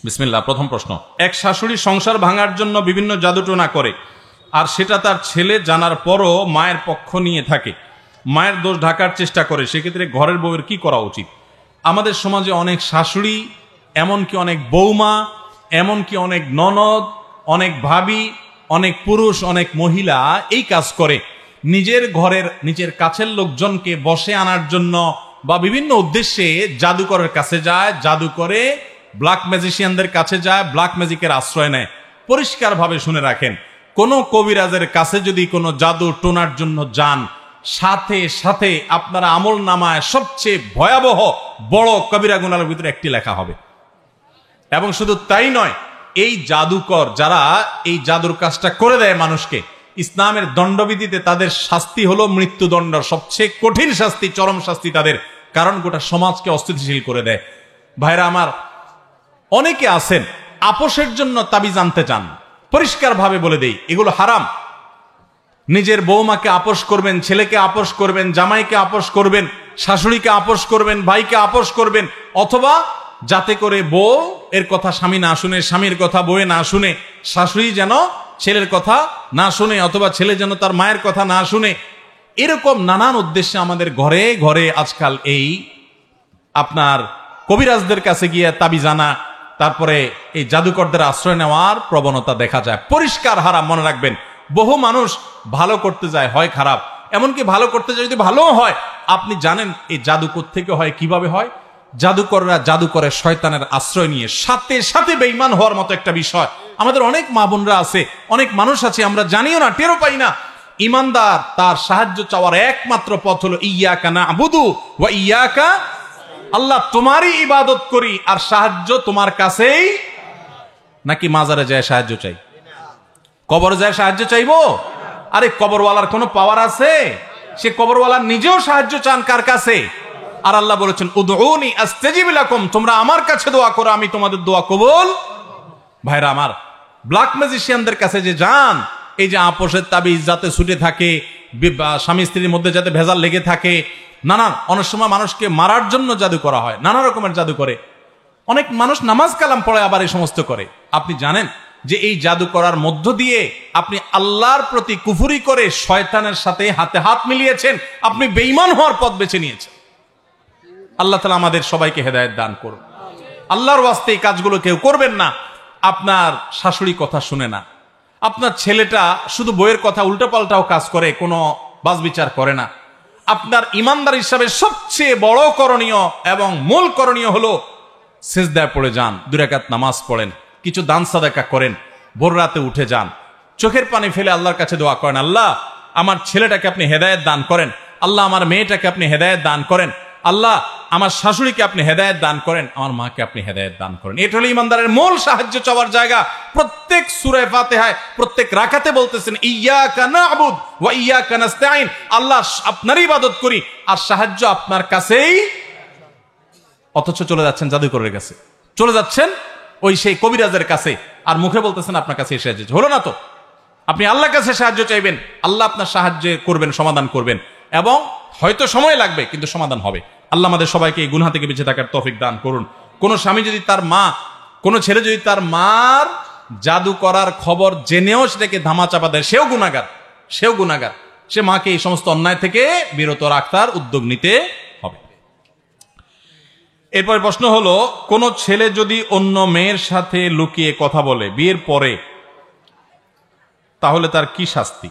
বিসমিল্লাহ। প্রথম প্রশ্ন, এক শাশুড়ি সংসার ভাঙার জন্য বিভিন্ন জাদুটোনা করে, আর সেটা তার ছেলে জানার পরও মায়ের পক্ষ নিয়ে থাকে, মায়ের দোষ ঢাকার চেষ্টা করে, সেক্ষেত্রে ঘরের বউয়ের কি করা উচিত? আমাদের সমাজে অনেক শাশুড়ি, এমনকি অনেক বৌমা, এমনকি অনেক ননদ, অনেক ভাবি, অনেক পুরুষ, অনেক মহিলা এই কাজ করে। নিজের ঘরের নিজের কাছের লোকজনকে বশে আনার জন্য বা বিভিন্ন উদ্দেশ্যে জাদুকরের কাছে যায়, জাদু করে, ব্ল্যাক ম্যাজিশিয়ানদের কাছে যায়, ব্ল্যাক ম্যাজিকের আশ্রয় নেয়। পরিষ্কারভাবে শুনে রাখেন, কোন কবিরাজের কাছে যদি কোনো জাদু টোনার জন্য যান, সাথে সাথে আপনারা আমল নামায় সবচেয়ে ভয়াবহ বড় কবিরা গুনাহের ভিতরে একটি লেখা হবে। এবং শুধু তাই নয়, এই জাদুকর যারা এই জাদুর কাজটা করে দেয় মানুষকে, ইসলামের দণ্ডবিধিতে তাদের শাস্তি হলো মৃত্যুদণ্ড, সবচেয়ে কঠিন শাস্তি, চরম শাস্তি তাদের, কারণ গোটা সমাজকে অস্থিতিশীল করে দেয়। ভাইরা আমার, অনেকে আছেন আপোষের জন্য তাবিজ আনতে চান, পরিষ্কার ভাবে বলে দেই এগুলো হারাম। নিজের বৌমাকে আপোষ করবেন, ছেলেকে আপোষ করবেন, জামাইকে আপোষ করবেন, শাশুড়িকে আপোষ করবেন, ভাইকে আপোষ করবেন, অথবা যাতে করে বউ এর কথা স্বামী না শুনে, স্বামীর কথা বউয়ে না শুনে, শাশুড়ি যেন ছেলের কথা না শুনে, অথবা ছেলে যেন তার মায়ের কথা না শুনে। এরকম নানান উদ্দেশ্যে আমাদের ঘরে ঘরে আজকাল এই আপনার কবিরাজদের কাছে গিয়ে তাবিজ আনা, তারপরে এই জাদুকরদের আশ্রয় নেওয়ার প্রবণতা দেখা যায়। পরিষ্কার হারাম, মনে রাখবেন। বহু মানুষ ভালো করতে যায়, হয় খারাপ, এমনকি ভালো করতে যায় যদি ভালো হয়, আপনি জানেন এই জাদু থেকে হয়, কিভাবে হয়? জাদুকররা জাদু করে শয়তানের আশ্রয় নিয়ে, সাথে সাথে বেঈমান হওয়ার মতো একটা বিষয়। আমাদের অনেক মা বোনরা আছে, অনেক মানুষ আছে, আমরা জানিও না, টেরও পাই না। ইমানদার তার সাহায্য চাওয়ার একমাত্র পথ হলো ইয়াকা না'বুদু ওয়া ইয়াকা, আল্লাহ তোমারই ইবাদত করি আর সাহায্য তোমার কাছেই। নাকি মাজারে যায় সাহায্য চাই, কবরে যায় সাহায্য চাইবো? আরে কবরওয়ালার কোনো পাওয়ার আছে? সে কবরওয়ালার নিজেও সাহায্য চান কার কাছে? আর আল্লাহ বলেছেন উদউনি আস্তাজিব লাকুম, তোমরা আমার কাছে দোয়া করো, আমি তোমাদের দোয়া কবুল। ভাইরা আমার, ব্ল্যাক ম্যাজিশিয়ানদের কাছে যে যান, এই যে আপোষের তাবিজ যাতে ছুটে থাকে, স্বামী স্ত্রীর মধ্যে যাতে ভেজাল লেগে থাকে, নানান, অনেক সময় মানুষকে মারার জন্য জাদু করা হয়, নানা রকমের জাদু করে। অনেক মানুষ নামাজ কালাম পড়ে আবার এই সমস্ত করে। আপনি জানেন যে এই জাদু করার মধ্য দিয়ে আপনি আল্লাহর প্রতি কুফরি করে শয়তানের সাথে হাতে হাত মিলিয়েছেন, আপনি বেঈমান হওয়ার পথ বেছে নিয়েছেন। আল্লাহ তাআলা আমাদের সবাইকে হেদায়েত দান করুন। আল্লাহর ওয়াস্তে এই কাজগুলো কেউ করবেন না। আপনার শাশুড়ি কথা শুনে না, আপনার ছেলেটা শুধু বইয়ের কথা উল্টোপাল্টাও কাজ করে, কোনো বাছবিচার করে না। আপনার ইমানদার হিসাবে সবচেয়ে বড় করণীয় এবং মূল করণীয় হলো সিজদায় পড়ে যান, 2 রাকাত নামাজ পড়েন, কিছু দান সাদাকা করেন, ভোর রাতে উঠে যান, চোখের পানি ফেলে আল্লাহর কাছে দোয়া করেন, আল্লাহ আমার ছেলেটাকে আপনি হেদায়েত দান করেন, আল্লাহ আমার মেয়েটাকে আপনি হেদায়েত দান করেন, আল্লাহ আমার শাশুড়িকে আপনি হেদায়েত দান করেন, আমার মাকে আপনি হেদায়েত দান করেন। এটা হলো ইমানদারের মূল সাহায্য চাওয়ার জায়গা। প্রত্যেক সূরা ফাতিহায় প্রত্যেক রাকাতে বলতেছেন ইয়্যাকা না'বুদ ওয়া ইয়্যাকা নাস্তাঈন, আল্লাহ আপনারই ইবাদত করি আর সাহায্য আপনার কাছেই। অথচ চলে যাচ্ছেন জাদুকরের কাছে, চলে যাচ্ছেন ওই সেই কবিরাজের কাছে, আর মুখে বলতেছেন আপনার কাছে সাহায্য হলো না। তো আপনি আল্লাহর কাছে সাহায্য চাইবেন, আল্লাহ আপনার সাহায্য করবেন, সমাধান করবেন, এবং হয়তো সময় লাগবে কিন্তু সমাধান হবে। আল্লাহ আমাদের সবাইকে এই গুনাহ থেকে বেঁচে থাকার তৌফিক দান করুন। কোন স্বামী যদি তার মা, কোন ছেলে যদি তার মার জাদু করার খবর জেনেও সেটাকে ধামাচাপা দেয়, সেও গুনাহগার, সেও গুনাহগার। সে মাকে এই সমস্ত অন্যায় থেকে বিরত রাখার উদ্যোগ নিতে হবে। এরপর প্রশ্ন হলো, কোন ছেলে যদি অন্য মেয়ের সাথে লুকিয়ে কথা বলে বিয়ের পরে, তাহলে তার কি শাস্তি?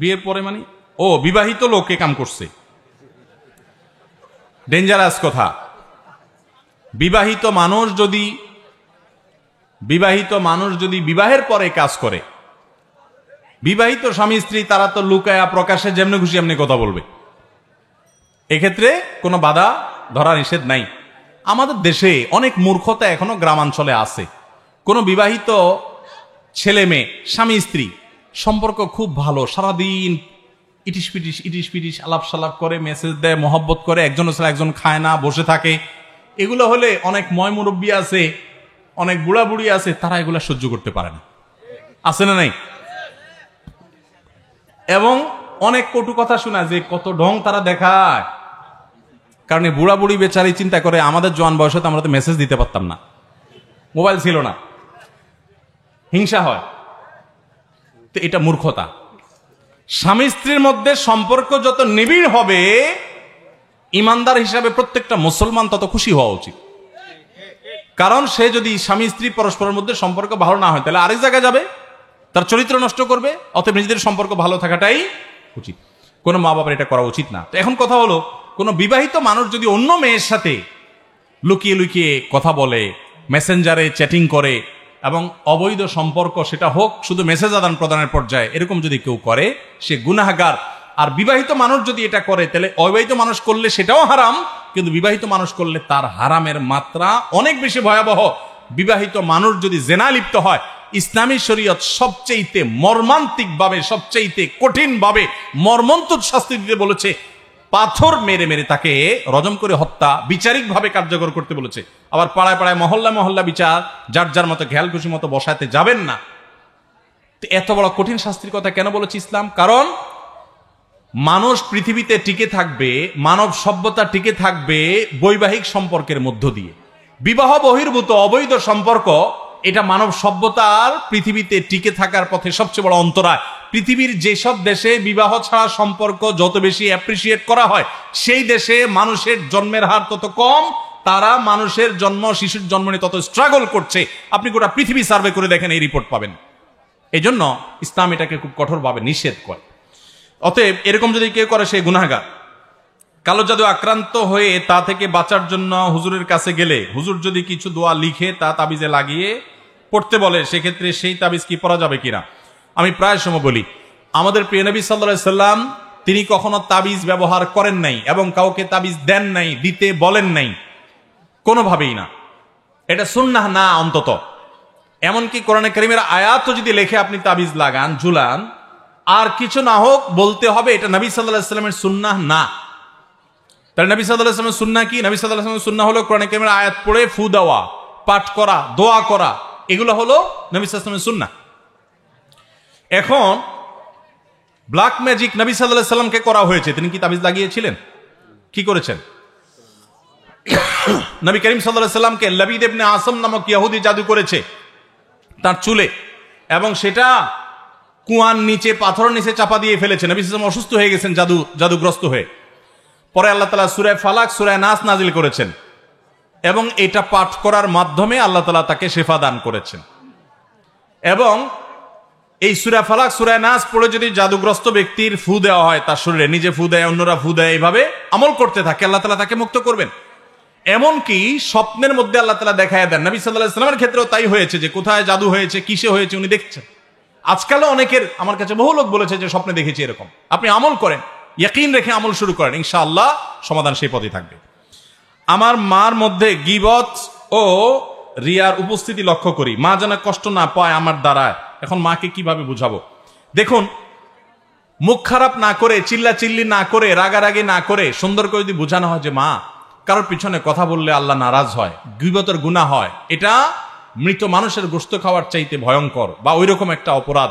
বিয়ের পরে মানে বিবাহিত লোকে কাম করছে, ডেঞ্জারাস কথা। বিবাহিত মানুষ যদি বিবাহের পরে কাজ করে, বিবাহিত স্বামী স্ত্রী তারা তো লুকায়া প্রকাশ্যে যেমনি খুশি এমনি কথা বলবে, এক্ষেত্রে কোনো বাধা ধরা নিষেধ নাই। আমাদের দেশে অনেক মূর্খতা এখনো গ্রামাঞ্চলে আছে। কোনো বিবাহিত ছেলে মেয়ে, স্বামী স্ত্রী সম্পর্ক খুব ভালো, সারাদিন ইটিস পিটিস আলাপ সালাপ করে, মেসেজ দেয়, মহব্বত করে, একজন ছাড়া একজন খায় না, বসে থাকে। এগুলো হলে অনেক ময় মুরব্বী আছে, অনেক বুড়া বুড়ি আছে, তারা এগুলা সহ্য করতে পারে না, আছে না নাই? এবং অনেক কটু কথা শোনা যে কত ঢং তারা দেখায়। কারণ বুড়া বুড়ি বেচারি চিন্তা করে আমাদের জোয়ান বয়সে আমরা তো মেসেজ দিতে পারতাম না, মোবাইল ছিল না, হিংসা হয়, তো এটা মূর্খতা। স্বামী স্ত্রীর মধ্যে সম্পর্ক যত নিবিড় হবে, ইমানদার হিসাবে প্রত্যেকটা মুসলমান তত খুশি হওয়া উচিত। কারণ সে যদি স্বামী স্ত্রী পরস্পরের মধ্যে সম্পর্ক ভালো না হয়, তাহলে আরেক জায়গায় যাবে, তার চরিত্র নষ্ট করবে। অতএব নিজেদের সম্পর্ক ভালো থাকাটাই উচিত। কোনো মা বাবার এটা করা উচিত না। তো এখন কথা হলো, কোনো বিবাহিত মানুষ যদি অন্য মেয়ের সাথে লুকিয়ে লুকিয়ে কথা বলে, মেসেঞ্জারে চ্যাটিং করে, এবং অবৈধ সম্পর্ক, সেটা হোক শুধু মেসেজ আদান প্রদানের পর্যায়ে, এরকম যদি কেউ করে, সে গুনাহগার। আর বিবাহিত মানুষ যদি এটা করে, তাহলে অবিবাহিত মানুষ করলে সেটাও হারাম, কিন্তু বিবাহিত মানুষ করলে তার হারামের মাত্রা অনেক বেশি ভয়াবহ। বিবাহিত মানুষ যদি জেনা লিপ্ত হয়, ইসলামী শরীয়ত সবচেয়ে মর্মান্তিক ভাবে, সবচেয়ে কঠিন ভাবে মর্মন্তুদ শাস্তি দিতে বলেছে। পাথর মেরে মেরে তাকে রজম করে হত্যা বিচারিক ভাবে কার্যকর করতে বলেছে। আবার পাড়ায় পাড়ায়, মহল্লা মহল্লা বিচার যার যার মতো খেয়াল খুশি মতো বসাতে যাবেন না। এত বড় কঠিন শাস্তির কথা কেন বলেছে ইসলাম? কারণ মানুষ পৃথিবীতে টিকে থাকবে, মানব সভ্যতা টিকে থাকবে বৈবাহিক সম্পর্কের মধ্য দিয়ে। বিবাহ বহির্ভূত অবৈধ সম্পর্ক, এটা মানব সভ্যতার পৃথিবীতে টিকে থাকার পথে সবচেয়ে বড় অন্তরায়। পৃথিবীর যেসব দেশে বিবাহ ছাড়া সম্পর্ক যত বেশি অ্যাপ্রিসিয়েট করা হয়, সেই দেশে মানুষের জন্মের হার তত কম, তারা মানুষের জন্ম, শিশুর জন্ম নিয়ে তত স্ট্রাগল করছে। আপনি গোটা পৃথিবী সার্ভে করে দেখেন, এই রিপোর্ট পাবেন। এই জন্য ইসলাম এটাকে খুব কঠোরভাবে নিষেধ করে। অতএব এরকম যদি কেউ করে, সে গুনাহগার। কালো জাদু আক্রান্ত হয়ে তা থেকে বাঁচার জন্য হুজুরের কাছে গেলে, হুজুর যদি কিছু দোয়া লিখে তা তাবিজে লাগিয়ে পড়তে বলে, সেক্ষেত্রে সেই তাবিজ কি পড়া যাবে কিনা? আমি প্রায় সময় বলি, আমাদের প্রিয় নবী সাল্লাল্লাহু আলাইহি সাল্লাম তিনি কখনো তাবিজ ব্যবহার করেন নাই, এবং কাউকে তাবিজ দেন নাই, দিতে বলেন নাই, কোনোভাবেই না। এটা সুন্নাহ না অন্তত। এমনকি কোরআনে কারীমের আয়াত যদি লেখে আপনি তাবিজ লাগান, ঝুলান, আর কিছু না হোক, বলতে হবে এটা নবী সাল্লাল্লাহু আলাইহি সাল্লামের সুন্নাহ না। তাহলে নবী সাল্লাল্লাহু আলাইহি সাল্লামের সুন্নাহ কি? নবী সাল্লাল্লাহু আলাইহি সাল্লামের সুন্নাহ হলো কোরআনে কারীমের আয়াত পড়ে ফু দেওয়া, পাঠ করা, দোয়া করা, এগুলো হলো নবী সাল্লাল্লাহু আলাইহি সাল্লামের সুন্নাহ। এখন ব্ল্যাক ম্যাজিক নবী সাল্লাল্লাহু আলাইহি সাল্লামকে করা হয়েছে, তিনি কি তাবিজ লাগিয়েছিলেন? কি করেছেন? নবী করিম সাল্লাল্লাহু আলাইহি সাল্লামকে লাবিদ ইবনে আসম নামক ইহুদি জাদু করেছে তার চুলে, এবং সেটা কুয়ার নিচে, পাথরের নিচে চাপা দিয়ে ফেলেছে। নবী সাল্লাল্লাহু আলাইহি সাল্লাম অসুস্থ হয়ে গেছেন জাদুগ্রস্ত হয়ে। পরে আল্লাহ তাআলা সূরা ফালাক, সূরা নাস নাজিল করেছেন, এবং এটা পাঠ করার মাধ্যমে আল্লাহ তাআলা তাকে শিফা দান করেছেন। এবং এই সূরা ফালাক, সূরা নাস পড়ে যদি জাদুগ্রস্ত ব্যক্তির ফু দেওয়া হয়, তার শরীরে নিজে ফু দেয়, অন্যরা ফু দেয়, এইভাবে আমল করতে থাকে, আল্লাহ তাআলা তাকে মুক্ত করবেন। এমনকি স্বপ্নের মধ্যে আল্লাহ তাআলা দেখায় দেন। নবী সাল্লাল্লাহু আলাইহি সাল্লামের ক্ষেত্রেও তাই হয়েছে, যে কোথায় জাদু হয়েছে, কিসে হয়েছে উনি দেখছেন। আজকালও অনেকের, আমার কাছে বহু লোক বলেছে যে স্বপ্নে দেখেছি এরকম। আপনি আমল করেন, ইয়াকিন রেখে আমল শুরু করেন, ইনশাআল্লাহ সমাধান সেই পথে থাকবে। আমার মার মধ্যে গীবত ও রিয়ার উপস্থিতি লক্ষ্য করি, মা যেন কষ্ট না পায় আমার দ্বারায়। এখন মাকে কিভাবে বুঝাবো? দেখুন, মুখ খারাপ না করে, চিল্লা চিল্লি না করে, রাগারাগি না করে, সুন্দর করে যদি বোঝানো হয় যে মা, কারোর পিছনে কথা বললে আল্লাহ নারাজ হয়, গীবতের গুনাহ হয়, এটা মৃত মানুষের গোশত খাওয়ার চাইতে ভয়ঙ্কর বা ওইরকম একটা অপরাধ।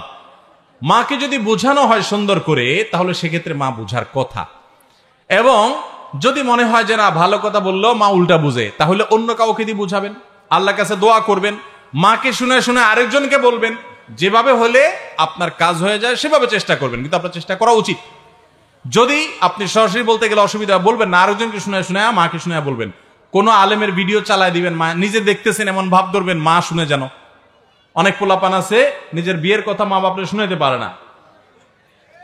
মাকে যদি বোঝানো হয় সুন্দর করে, তাহলে সেক্ষেত্রে মা বুঝার কথা। এবং যদি মনে হয় যে না, ভালো কথা বললেও মা উল্টা বুঝে, তাহলে অন্য কাউকে দিয়ে বুঝাবেন, আল্লাহর কাছে দোয়া করবেন, মাকে শুনে শুনে আরেকজনকে বলবেন। যেভাবে হলে আপনার কাজ হয়ে যায় সেভাবে চেষ্টা করবেন, কিন্তু আপনার চেষ্টা করা উচিত। যদি আপনি সরাসরি বলতে গেলে অসুবিধা, বলবেন না, আরেকজনকে শুনে শুনে, মাকে শুনে বলবেন। কোনো আলেমের ভিডিও চালায় দিবেন, মা নিজে দেখতেছেন এমন ভাব ধরবেন, মা শুনে যেন। অনেক পোলাপান আছে নিজের বিয়ের কথা মা বাপরে শুনাইতে পারে না,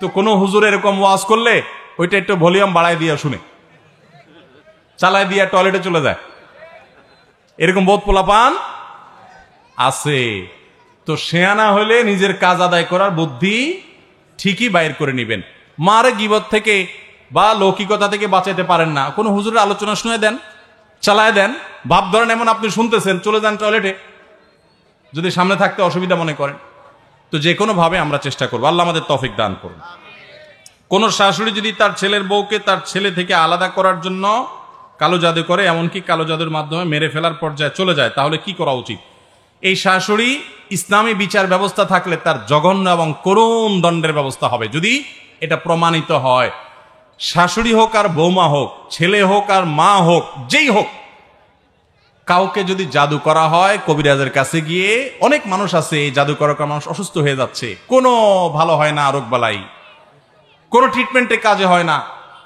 তো কোনো হুজুর এরকম ওয়াজ করলে ওইটা একটু ভলিউম বাড়ায় দিয়ে শুনে, চালায় দিয়ে টয়লেটে চলে যায়। এরকম বহুত পোলাপান আছে। তো শেয়ানা হলে নিজের কাজ আদায় করার বুদ্ধি ঠিকই বাইর করে নিবেন। মারে গীবত থেকে বা লৌকিকতা থেকে বাঁচাইতে পারেন না, কোনো হুজুরের আলোচনা শুনে দেন, চালায় দেন, ভাব ধরেন এমন আপনি শুনতেছেন, চলে যান টয়লেটে, যদি সামনে থাকতে অসুবিধা মনে করেন। তো যে কোনো ভাবে আমরা চেষ্টা করবো, আল্লাহ আমাদের তৌফিক দান করুন। কোন শাশুড়ি যদি তার ছেলের বউকে তার ছেলে থেকে আলাদা করার জন্য কালো জাদু করে, এমনকি কালো জাদুর মাধ্যমে মেরে ফেলার পর্যায়ে চলে যায়, তাহলে কি করা উচিত? এই শাশুড়ি ইসলামী বিচার ব্যবস্থা থাকলে তার জঘন্য এবং করুণ দণ্ডের ব্যবস্থা হবে, যদি এটা প্রমাণিত হয়। শাশুড়ি হোক আর বৌমা হোক, ছেলে হোক আর মা হোক, যেই হোক, কাউকে যদি জাদু করা হয় কবিরাজের কাছে গিয়ে, অনেক মানুষ আছে এই জাদু করার কারণে মানুষ অসুস্থ হয়ে যাচ্ছে, কোনো ভালো হয় না, রোগ বালাই কোনো ট্রিটমেন্টে কাজে হয় না,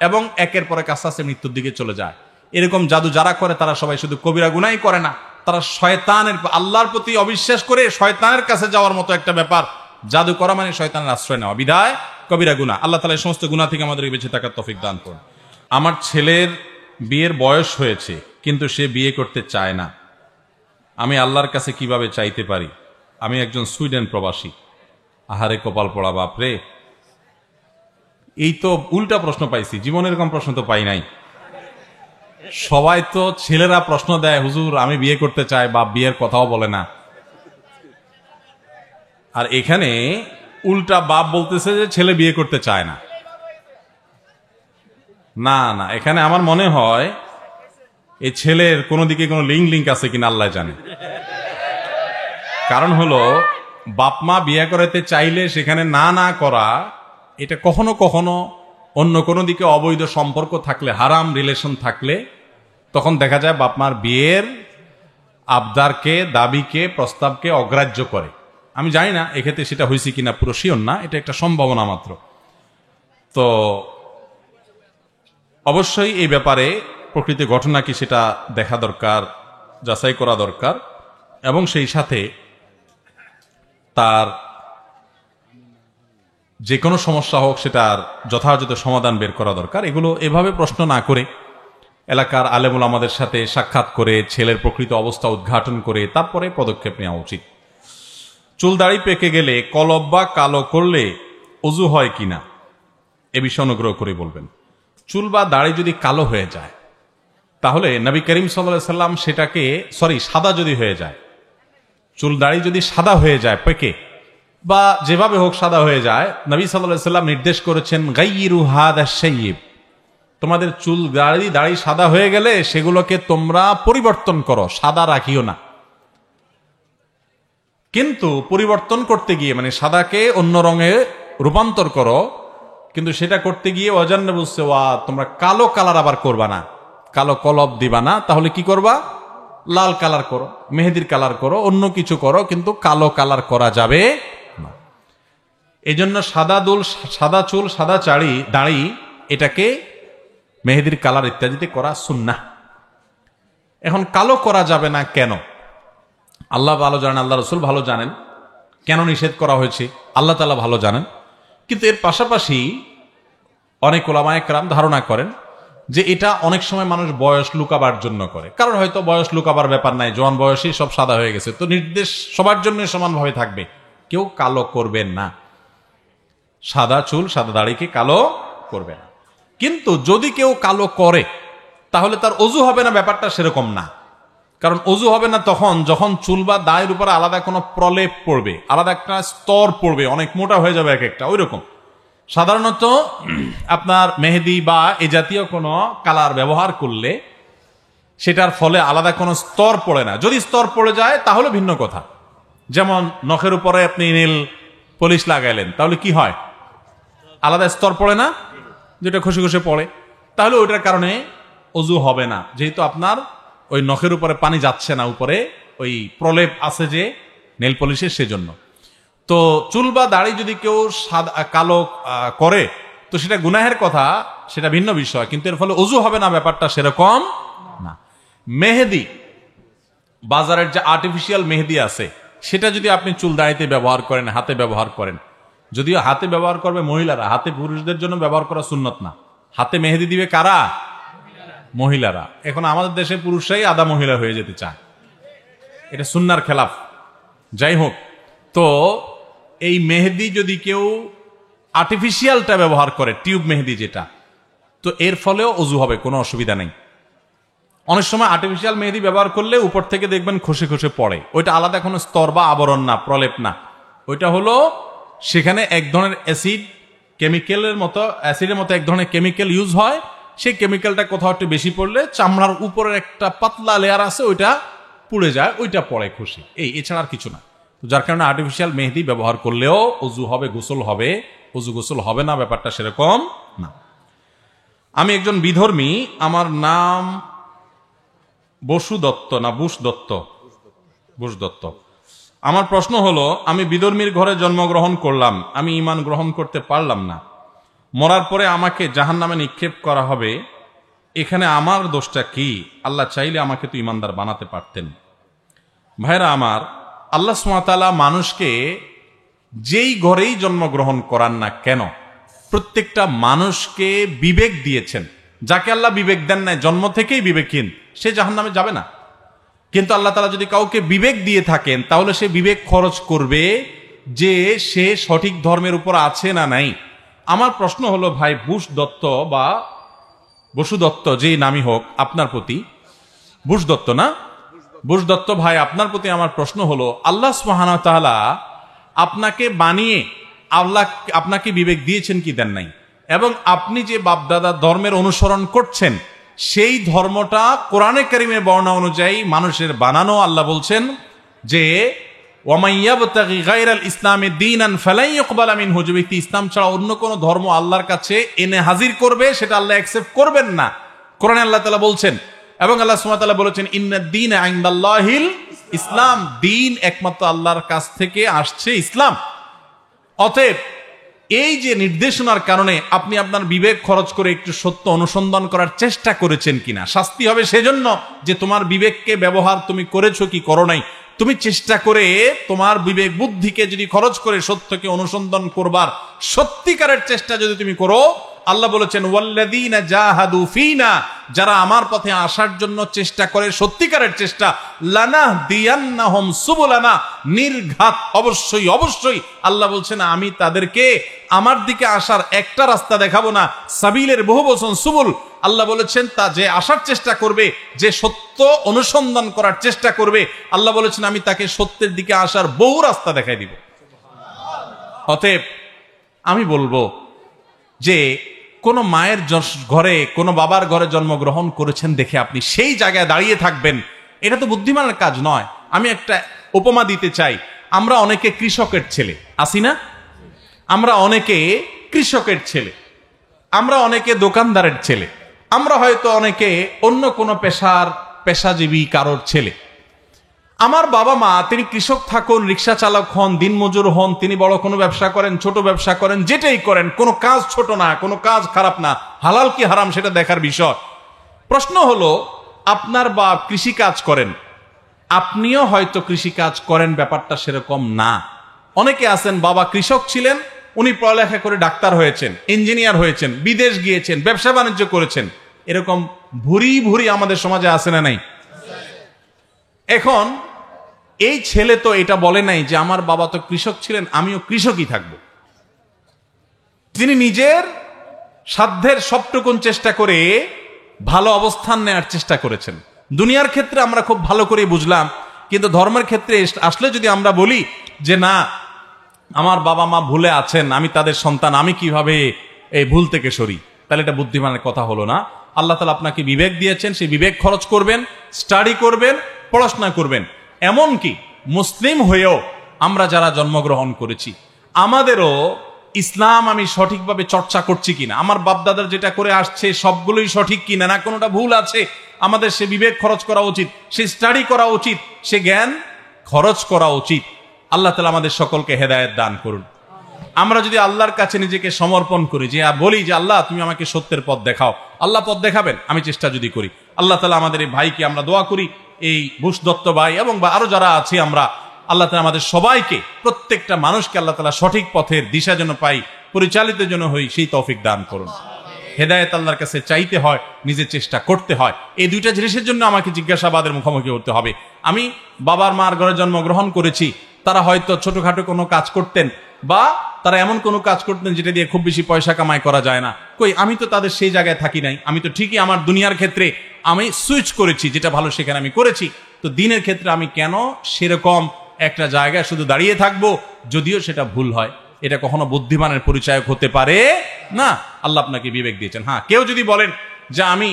এবং একের পরে আস্তে আস্তে মৃত্যুর দিকে চলে যায়। এরকম জাদু যারা করে তারা সবাই শুধু কবিরা গুনাই করে না, তারা শয়তানের, আল্লাহর প্রতি অবিশ্বাস করে শয়তানের কাছে যাওয়ার মতো একটা ব্যাপার। জাদু করা মানে শয়তানের আশ্রয় নেওয়া, বিধায় কবিরা গুনাহ। আল্লাহ তাআলা এই সমস্ত গুনাহ থেকে আমাদেরকে বেঁচে থাকার তৌফিক দান করুন। আমার ছেলের বিয়ের বয়স হয়েছে কিন্তু সে বিয়ে করতে চায় না, আমি আল্লাহর কাছে কিভাবে চাইতে পারি? আমি একজন সুইডেন প্রবাসী। আহারে কপাল পড়া, বাপরে, এই তো উল্টা প্রশ্ন পাইছি, জীবনে এরকম প্রশ্ন তো পাই নাই। সবাই তো ছেলেরা প্রশ্ন দেয়, হুজুর আমি বিয়ে করতে চাই, বাপ বিয়ের কথাও বলে না। আর এখানে উল্টা বাপ বলতেছে যে ছেলে বিয়ে করতে চায় না। না না, এখানে আমার মনে হয় এই ছেলের কোনো দিকে কোনো লিঙ্ক আছে কিনা আল্লাহ জানে। কারণ হলো বাপ মা বিয়ে করাতে চাইলে সেখানে না না করা, এটা কখনো কখনো অন্য কোনো দিকে অবৈধ সম্পর্ক থাকলে, হারাম রিলেশন থাকলে, তখন দেখা যায় বাপ মার বিয়ের আবদারকে, দাবিকে, প্রস্তাবকে অগ্রাহ্য করে। আমি জানি না এক্ষেত্রে সেটা হয়েছে কিনা, পুরো শিওর না, এটা একটা সম্ভাবনা মাত্র। তো অবশ্যই এই ব্যাপারে প্রকৃতি ঘটনা কি সেটা দেখা দরকার, যাচাই করা দরকার, এবং সেই সাথে তার যে কোনো সমস্যা হোক সেটার যথাযথ সমাধান বের করা দরকার। এগুলো এভাবে প্রশ্ন না করে এলাকার আলেমুল আমাদের সাথে সাক্ষাৎ করে ছেলের প্রকৃত অবস্থা উদ্ঘাটন করে তারপরে পদক্ষেপ নেওয়া উচিত। চুল দাড়ি পেকে গেলে কলব বা কালো করলে অজু হয় কিনা এ বিষয়ে অনুগ্রহ করে বলবেন। চুল বা দাড়ি যদি কালো হয়ে যায় তাহলে নবী করিম সাল্লাল্লাহু আলাইহি সাল্লাম সেটাকে, সাদা যদি হয়ে যায়, চুল দাড়ি যদি সাদা হয়ে যায় পেকে বা যেভাবে হোক সাদা হয়ে যায়, নবী সাল্লাল্লাহু আলাইহি সাল্লাম নির্দেশ করেছেন গাইয়িরু হাদা শাইয়িব, তোমাদের চুল দাড়ি সাদা হয়ে গেলে সেগুলোকে তোমরা পরিবর্তন করো, সাদা রাখিও না। কিন্তু পরিবর্তন করতে গিয়ে মানে সাদাকে অন্য রঙে রূপান্তর করো, কিন্তু সেটা করতে গিয়ে অজান্নে বুঝছে তোমরা কালো কালার আবার করবা না, কালো কলব দিবা না, তাহলে কি করবা? লাল কালার করো, মেহেদির কালার করো, অন্য কিছু করো, কিন্তু কালো কালার করা যাবে না। এই জন্য সাদা চুল, সাদা দাড়ি এটাকে মেহেদির কালার ইত্যাদিতে করা সুন্নাহ। এখন কালো করা যাবে না কেন? আল্লাহ ভালো জানেন, আল্লাহ রসুল ভালো জানেন কেন নিষেধ করা হয়েছে, আল্লাহ তাআলা ভালো জানেন। কিন্তু এর পাশাপাশি অনেক উলামায়ে কেরাম ধারণা করেন যে এটা অনেক সময় মানুষ বয়স লুকাবার জন্য করে। কারণ হয়তো বয়স লুকাবার ব্যাপার নাই, জোয়ান বয়সেই সব সাদা হয়ে গেছে, তো নির্দেশ সবার জন্য সমানভাবে থাকবে, কেউ কালো করবেন না, সাদা চুল সাদা দাড়িকে কালো করবে না। কিন্তু যদি কেউ কালো করে তাহলে তার অজু হবে না, ব্যাপারটা সেরকম না। কারণ অজু হবে না তখন যখন চুল বা দাড়ির উপর আলাদা কোনো প্রলেপ পড়বে, আলাদা একটা স্তর পড়বে, অনেক মোটা হয়ে যাবে এক একটা। ওই রকম সাধারণত আপনার মেহেদি বা এ জাতীয় কোনো কালার ব্যবহার করলে সেটার ফলে আলাদা কোনো স্তর পড়ে না। যদি স্তর পড়ে যায় তাহলে ভিন্ন কথা। যেমন নখের উপরে আপনি নীল পলিশ লাগাইলেন, তাহলে কি হয়? আলাদা স্তর পড়ে না, যেটা খসে খসে পড়ে, তাহলে ওইটার কারণে অজু হবে না, যেহেতু আপনার ওই নখের উপরে পানি যাচ্ছে না, উপরে ওই প্রলেপ আছে যে নেল পলিশের, সেজন্য। তো চুল বা দাড়ি যদি কেউ কালো করে তো সেটা গুনাহের কথা, সেটা ভিন্ন বিষয়, কিন্তু এর ফলে অজু হবে না, ব্যাপারটা সেরকম না। মেহেদি, বাজারের যে আর্টিফিশিয়াল মেহেদি আছে সেটা যদি আপনি চুল দাড়িতে ব্যবহার করেন, হাতে ব্যবহার করেন, যদিও হাতে ব্যবহার করবে মহিলারা, হাতে পুরুষদের জন্য ব্যবহার করা সুন্নত না। হাতে মেহেদি দিবে কারা? মহিলারা। এখন আমাদের দেশে পুরুষরাই আধা মহিলা হয়ে যেতে চায়, এটা সুন্নাহর খেলাফ। যাই হোক, তো এই মেহেদি যদি কেউ আর্টিফিশিয়ালটা ব্যবহার করে, টিউব মেহেদি যেটা, তো এর ফলেও অজু হবে, কোনো অসুবিধা নেই। অনেক সময় আর্টিফিশিয়াল মেহেদি ব্যবহার করলে উপর থেকে দেখবেন খসে খসে পড়ে, ওইটা আলাদা কোনো স্তর বা আবরণ না, প্রলেপ না, ওইটা হলো সেখানে এক ধরনের অ্যাসিডের মতো এক ধরনের কেমিক্যাল ইউজ হয়। সেই কেমিক্যালটা কোথাও একটু বেশি পড়লে চামড়ার উপরের একটা পাতলা লেয়ার আছে, ওইটা পুড়ে যায়, ওইটা পড়ে খুশি, এছাড়া আর কিছু না। যার কারণে আর্টিফিশিয়াল মেহেদি ব্যবহার করলেও অজু হবে, গোসল হবে, অজু গোসল হবে না, ব্যাপারটা সেরকম না। আমি একজন বিধর্মী, আমার নাম বসু দত্ত না বুশ দত্ত? বুশ দত্ত। আমার প্রশ্ন হলো, আমি বিধর্মীর ঘরে জন্মগ্রহণ করলাম, আমি ঈমান গ্রহণ করতে পারলাম না, মরার পরে আমাকে জাহান্নামে নিক্ষেপ করা হবে, এখানে আমার দোষটা কি? আল্লাহ চাইলে আমাকে তো ঈমানদার বানাতে পারতেন। ভাইরা আমার, আল্লাহ সুবহানাহু ওয়া তাআলা মানুষকে যেই ঘরেই জন্মগ্রহণ করান না কেন, প্রত্যেকটা মানুষকে বিবেক দিয়েছেন। যাকে আল্লাহ বিবেক দেন নাই, জন্ম থেকেই বিবেকহীন, সে জাহান্নামে যাবে না। কিন্তু আল্লাহ তাআলা যদি কাউকে বিবেক দিয়ে থাকেন, তাহলে সে বিবেক খরচ করবে যে সে সঠিক ধর্মের উপর আছে না নাই। আমার প্রশ্ন হলো ভাই বুশ দত্ত বা বসু দত্ত, যেই নামই হোক আপনার প্রতি, বুশ দত্ত না, বুশ দত্ত ভাই, আপনার প্রতি আমার প্রশ্ন হলো, আল্লাহ সুবহানাহু ওয়া তাআলা আপনাকে বানিয়ে আল্লাহ আপনাকে বিবেক দিয়েছেন কি দেন নাই? এবং আপনি যে বাপদাদা ধর্মের অনুসরণ করছেন, সেই ধর্মটা কোরআনে কারিমের বর্ণনা অনুযায়ী মানুষের বানানো। আল্লাহ বলছেন যে ওয়ামাইয়াবতাগি গায়রাল ইসলামি দীনান ফালাই ইউকবালা মিনহু, যে ব্যক্তি ইসলাম ছাড়া অন্য কোন ধর্ম আল্লাহর কাছে এনে হাজির করবে, সেটা আল্লাহ অ্যাকসেপ্ট করবেন না। কোরআনে আল্লাহ তাআলা বলছেন, এবং আল্লাহ সুবহানাহু ওয়া তাআলা বলেছেন ইন্নাদ দীনা ইনদাল্লাহিল ইসলাম, দিন একমাত্র আল্লাহর কাছ থেকে আসছে ইসলাম। অতএব এই যে নির্দেশনার কারণে আপনি আপনার বিবেক খরচ করে একটু সত্য অনুসন্ধান করার চেষ্টা করেছেন কিনা, শাস্তি হবে সেজন্য যে তোমার বিবেককে ব্যবহার তুমি করেছো কি করো নাই। তুমি চেষ্টা করে তোমার বিবেক বুদ্ধিকে যদি খরচ করে সত্যকে অনুসন্ধান করবার সত্যিকারের চেষ্টা যদি তুমি করো, আল্লাহ বলেছেন ওয়াল্লাযীনা জাহাদু ফীনা, যারা আমার পথে আসার জন্য চেষ্টা করে সত্যিকারের চেষ্টা, লানাহদিয়ান্নাহুম সুবুলানা, নির্ঘাত অবশ্যই অবশ্যই আল্লাহ বলছেন আমি তাদেরকে আমার দিকে আসার একটা রাস্তা দেখাবো না, সাবিলের বহু বচন সুবুল। আল্লাহ বলেছেন তা যে আসার চেষ্টা করবে, যে সত্য অনুসন্ধান করার চেষ্টা করবে, আল্লাহ বলেছেন আমি তাকে সত্যের দিকে আসার বহু রাস্তা দেখাই দিব। অতএব আমি বলবো যে কোন মায়ের ঘরে, কোন বাবার ঘরে জন্মগ্রহণ করেছেন দেখে আপনি সেই জায়গায় দাঁড়িয়ে থাকবেন, এটা তো বুদ্ধিমানের কাজ নয়। আমি একটা উপমা দিতে চাই। আমরা অনেকে কৃষকের ছেলে, আছি না? আমরা অনেকে কৃষকের ছেলে, আমরা অনেকে দোকানদারের ছেলে, আমরা হয়তো অনেকে অন্য কোনো পেশাজীবী কারোর ছেলে। আমার বাবা মা তিনি কৃষক থাকুন, রিক্সা চালক হন, দিনমজুর হন, তিনি বড় কোনো ব্যবসা করেন, ছোট ব্যবসা করেন, যেটাই করেন, কোনো কাজ ছোট না, কোনো কাজ খারাপ না, হালাল কি হারাম সেটা দেখার বিষয়। প্রশ্ন হলো, আপনার বাপ কৃষি কাজ করেন, আপনিও হয়তো কৃষি কাজ করেন, ব্যাপারটা সেরকম না। অনেকে আছেন বাবা কৃষক ছিলেন, উনি পড়ালেখা করে ডাক্তার হয়েছেন, ইঞ্জিনিয়ার হয়েছেন, বিদেশ গিয়েছেন, ব্যবসা বাণিজ্য করেছেন, এরকম ভুরি ভুরি আমাদের সমাজে আছে না নাই? এখন এই ছেলে তো এটা বলে নাই যে আমার বাবা তো কৃষক ছিলেন, আমিও কৃষকই থাকব। তিনি নিজের সাধ্যের সবটুকুন চেষ্টা করে ভালো অবস্থান নেওয়ার চেষ্টা করেছেন। দুনিয়ার ক্ষেত্রে আমরা খুব ভালো করে বুঝলাম, কিন্তু ধর্মের ক্ষেত্রে আসলে যদি আমরা বলি যে না, আমার বাবা মা ভুলে আছেন, আমি তাদের সন্তান, আমি কিভাবে এই ভুল থেকে সরি, তাহলে এটা বুদ্ধিমানের কথা হলো না। আল্লাহ তাআলা আপনাকে বিবেক দিয়েছেন, সেই বিবেক খরচ করবেন, স্টাডি করবেন, পড়াশোনা করবেন। এমনকি মুসলিম হয়েও আমরা যারা জন্মগ্রহণ করেছি, আমাদেরও ইসলাম আমি সঠিকভাবে চর্চা করছি কিনা, আমার বাপদাদার যেটা করে আসছে সবগুলোই সঠিক কিনা, না কোনোটা ভুল আছে, আমাদের সে বিবেক খরচ করা উচিত, সে স্টাডি করা উচিত, সে জ্ঞান খরচ করা উচিত। আল্লাহ তাআলা আমাদের সকলকে হেদায়েত দান করুন। আমরা যদি আল্লাহর কাছে নিজেকে সমর্পণ করি, যে বলি যে আল্লাহ তুমি আমাকে সত্যের পথ দেখাও, আল্লাহ পথ দেখাবেন, আমি চেষ্টা যদি করি। আল্লাহ তাআলা আমাদের এই ভাইকে, আমরা দোয়া করি এই বুশ দত্ত ভাই এবং আরো যারা আছি, আমরা আল্লাহ তাআলা আমাদের সবাইকে, প্রত্যেকটা মানুষকে আল্লাহ তাআলা সঠিক পথের দিশা যেন পাই, পরিচালিত যেন হই, সেই তৌফিক দান করুন। হেদায়েত আল্লাহর কাছে চাইতে হয়, নিজে চেষ্টা করতে হয়। এই দুইটা জিনিসের জন্য আমাকে জিজ্ঞাসাবাদের মুখোমুখি হতে হবে। আমি বাবার মার ঘরে জন্মগ্রহণ করেছি, তারা হয়তো ছোটখাটো কোনো কাজ করতেন, বা তারা এমন কোনো কাজ করতেন যেটা দিয়ে খুব বেশি পয়সা কামাই করা যায় না। কই, আমি তো তাদের সেই জায়গায় থাকি নাই, আমি তো ঠিকই আমার দুনিয়ার ক্ষেত্রে আমি সুইচ করেছি, যেটা ভালো সেখানে আমি করেছি। তো দিনের ক্ষেত্রে আমি কেন সেরকম একটা জায়গায় শুধু দাঁড়িয়ে থাকবো, যদিও সেটা ভুল হয়? এটা কখনো বুদ্ধিমানের পরিচায়ক হতে পারে না। আল্লাহ আপনাকে বিবেক দিয়েছেন। হ্যাঁ, কেউ যদি বলেন যে আমি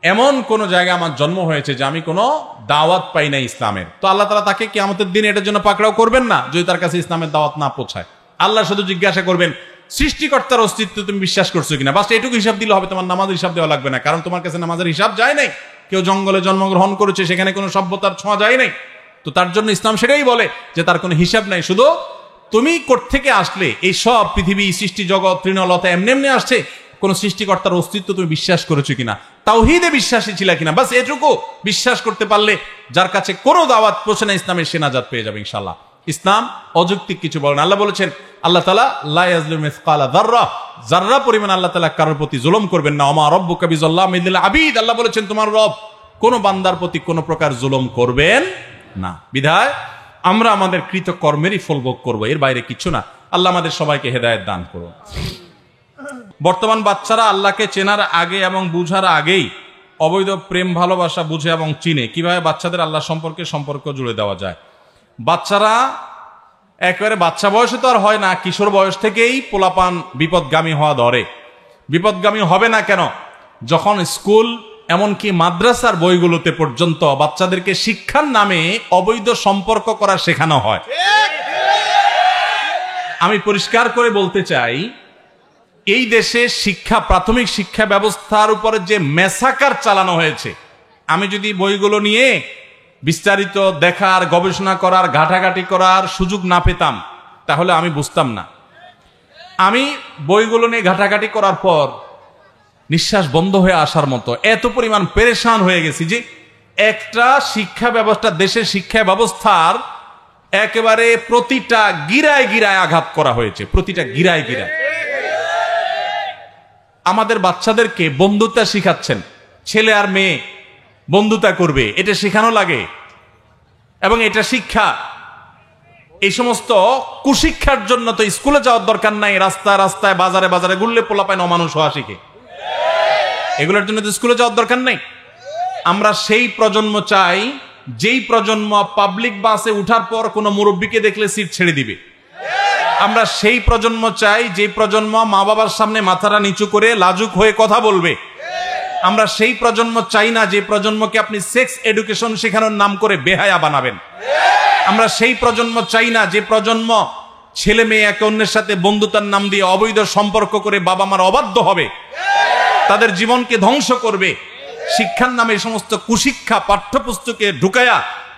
এমন কোন জায়গায় আমার জন্ম হয়েছে যে আমি কোনো দাওয়াত পাই না ইসলামের, তো আল্লাহ তাআলা তাকে কিয়ামতের দিন এটার জন্য পাকড়াও করবেন না, যদি তার কাছে ইসলামের দাওয়াত না পৌঁছায়। আল্লাহ শুধু জিজ্ঞাসা করবেন সৃষ্টিকর্তার অস্তিত্ব তুমি বিশ্বাস করছো কিনা, বাস এটুকু হিসাব দিলে হবে, তোমার নামাজের হিসাব দেওয়া লাগবে না, কারণ তোমার কাছে নামাজের হিসাব যায় নাই। কেউ জঙ্গলে জন্মগ্রহণ করেছে, সেখানে কোনো সভ্যতার ছোঁয়া যায় নাই, তো তার জন্য ইসলাম সেটাই বলে যে তার কোনো হিসাব নাই। শুধু তুমি কোত্থেকে আসলে, এই সব পৃথিবী সৃষ্টি জগৎ তৃণলতা এমনি এমনি আসছে, কোন সৃষ্টিকর্তার অস্তিত্ব তুমি বিশ্বাস করেছো কিনা, তাওহীদে বিশ্বাসী ছিল কিনা, বাস এটুকু বিশ্বাস করতে পারলে যার কাছে কোনো দাওয়াত পৌঁছে না ইসলামের সে নাজাত পেয়ে যাবে ইনশাআল্লাহ। ইসলাম অযৌক্তিক কিছু বলেন। আল্লাহ বলেছেন, আল্লাহ তাআলা লা ইয়াজলিমু মিসকালা যাররা, যাররা পরিমাণ আল্লাহ তাআলা কারোর প্রতি জুলুম করবেন না। ওমা রাব্বুকা বিযাল্লামিল লিল আবিদ, আল্লাহ বলেছেন তোমার রব কোন বান্দার প্রতি কোন প্রকার জুলুম করবেন না। বিধায় আমরা আমাদের কৃত কর্মেরই ফল ভোগ করবো, এর বাইরে কিছু না। আল্লাহ আমাদের সবাইকে হেদায়েত দান করুন। বর্তমান বাচ্চারা আল্লাহকে চেনার আগে এবং বুঝার আগেই অবৈধ প্রেম ভালোবাসা বুঝে এবং চিনে, কিভাবে বাচ্চাদের আল্লাহ সম্পর্ক জুড়ে দেওয়া যায়। বাচ্চারা একেবারে বাচ্চা বয়সে তো আর হয় না, কিশোর বয়স থেকেই পোলাপান বিপদগামী হওয়া ধরে। বিপদগামী হবে না কেন? যখন স্কুল এমনকি মাদ্রাসার বইগুলোতে পর্যন্ত বাচ্চাদেরকে শিক্ষার নামে অবৈধ সম্পর্ক করা শেখানো হয়। আমি পরিষ্কার করে বলতে চাই, এই দেশে শিক্ষা, প্রাথমিক শিক্ষা ব্যবস্থার উপরে যে মেসাকার চালানো হয়েছে, আমি যদি বইগুলো নিয়ে বিস্তারিত দেখার, গবেষণা করার, ঘাটাঘাটি করার সুযোগ না পেতাম তাহলে আমি বুঝতাম না। আমি বইগুলো নিয়ে ঘাটাঘাটি করার পর নিঃশ্বাস বন্ধ হয়ে আসার মতো এত পরিমাণ পেরেশান হয়ে গেছি যে একটা শিক্ষা ব্যবস্থা, দেশের শিক্ষা ব্যবস্থার একেবারে প্রতিটা গিরায় গিরায় আঘাত করা হয়েছে, প্রতিটা গিরায় গিরায়। আমাদের বাচ্চাদেরকে বন্ধুত্ব শিখাচ্ছেন, ছেলে আর মেয়ে বন্ধুতা করবে, এটা শেখানো লাগে এবং এটা শিক্ষা। এই সমস্ত কুশিক্ষার জন্য তো স্কুলে যাওয়ার দরকার নাই, রাস্তায় রাস্তায় বাজারে বাজারে ঘুরলে পোলাপাইন অমানুষ হওয়া শিখে, এগুলোর জন্য তো স্কুলে যাওয়ার দরকার নেই। আমরা সেই প্রজন্ম চাই যেই প্রজন্ম পাবলিক বাসে উঠার পর কোনো মুরব্বীকে দেখলে সিট ছেড়ে দিবে। আমরা সেই প্রজন্ম চাই যে প্রজন্ম মা বাবার সামনে মাথাটা নিচু করে লাজুক হয়ে কথা বলবে। আমরা সেই প্রজন্ম চাই না যে প্রজন্মকে আপনি সেক্স এডুকেশন শেখানোর নাম করে বেহায়া বানাবেন। আমরা সেই প্রজন্ম চাই না যে প্রজন্ম ছেলে মেয়ে একে অন্যের সাথে বন্ধুতার নাম দিয়ে অবৈধ সম্পর্ক করে বাবা মার অবাধ্য হবে, তাদের জীবনকে ধ্বংস করবে। শিক্ষার নামে এই সমস্ত কুশিক্ষা পাঠ্যপুস্তকে ঢুকায়া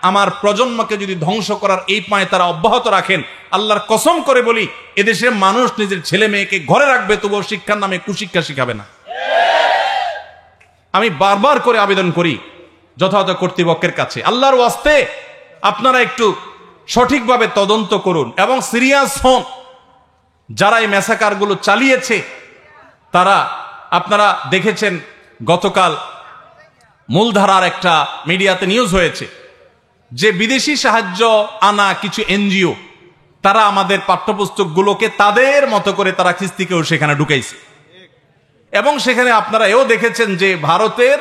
আমার প্রজন্মকে যদি ধ্বংস করার এই পায়ে তারা অব্যাহত রাখেন, আল্লাহর কসম করে বলি এদেশের মানুষ নিজের ছেলে মেয়েকে ঘরে রাখবে, তবুও শিক্ষার নামে কুশিক্ষা শিখাবে না। আমি বারবার করে আবেদন করি যথাযথ কর্তৃপক্ষের কাছে, আল্লাহর ওয়াস্তে আপনারা একটু সঠিকভাবে তদন্ত করুন এবং সিরিয়াস হন। যারা এই ম্যাসাকারগুলো চালিয়েছে তারা, আপনারা দেখেছেন গতকাল মূলধারার একটা মিডিয়াতে নিউজ হয়েছে যে বিদেশি সাহায্য আনা কিছু এনজিও তারা আমাদের পাঠ্যপুস্তকগুলোকে তাদের মতো করে তারা খিস্তিকেও সেখানে ঢুকাইছে। এবং সেখানে আপনারা এও দেখেছেন যে ভারতের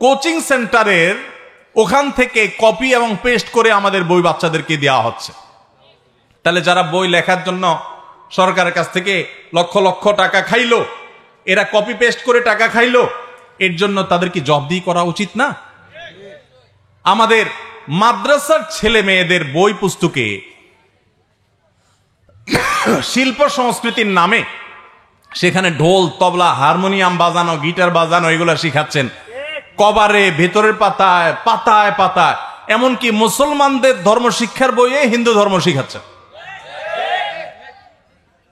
কোচিং সেন্টারের ওখান থেকে কপি এবং পেস্ট করে আমাদের বই বাচ্চাদেরকে দেওয়া হচ্ছে। তাহলে যারা বই লেখার জন্য সরকারের কাছ থেকে লক্ষ লক্ষ টাকা খাইলো, এরা কপি পেস্ট করে টাকা খাইলো, এর জন্য তাদের কি জবাবদিহি করা উচিত না? আমাদের মাদ্রাসার ছেলে মেয়েদের বই পুস্তকে শিল্প সংস্কৃতির নামে সেখানে ঢোল তবলা হারমোনিয়াম বাজানো, গিটার বাজানো এগুলা শিখাচ্ছেন, কভারে ভেতরের পাতায় পাতায় পাতায়, এমনকি মুসলমানদের ধর্ম শিক্ষার বইয়ে হিন্দু ধর্ম শিখাচ্ছেন।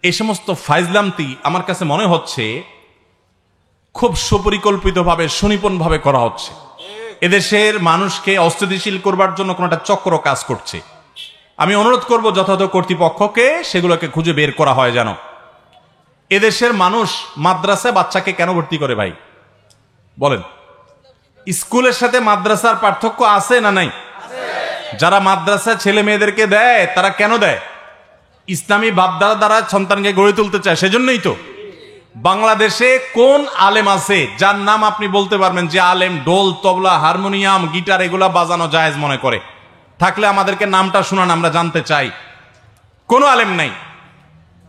এই সমস্ত ফাইজলামতি আমার কাছে মনে হচ্ছে খুব সুপরিকল্পিতভাবে সুনিপুণভাবে করা হচ্ছে। এদেশের মানুষকে অস্থিতিশীল করবার জন্য কোন একটা চক্র কাজ করছে। আমি অনুরোধ করব যথাযথ কর্তৃপক্ষকে সেগুলোকে খুঁজে বের করা হয় যেন। এদেশের মানুষ মাদ্রাসায় বাচ্চাকে কেন ভর্তি করে ভাই বলেন? স্কুলের সাথে মাদ্রাসার পার্থক্য আছে না নাই? যারা মাদ্রাসা ছেলে মেয়েদেরকে দেয় তারা কেন দেয়? ইসলামী ভাবধারা দ্বারা সন্তানকে গড়ে তুলতে চায়, সেজন্যই তো। বাংলাদেশে কোন আলেম আছে যার নাম আপনি বলতে পারবেন যে আলেম ঢোল তবলা হারমোনিয়াম গিটার এগুলা বাজানো জায়েজ মনে করে? থাকলে আমাদেরকে নামটা শুনান, আমরা জানতে চাই। কোন আলেম নাই,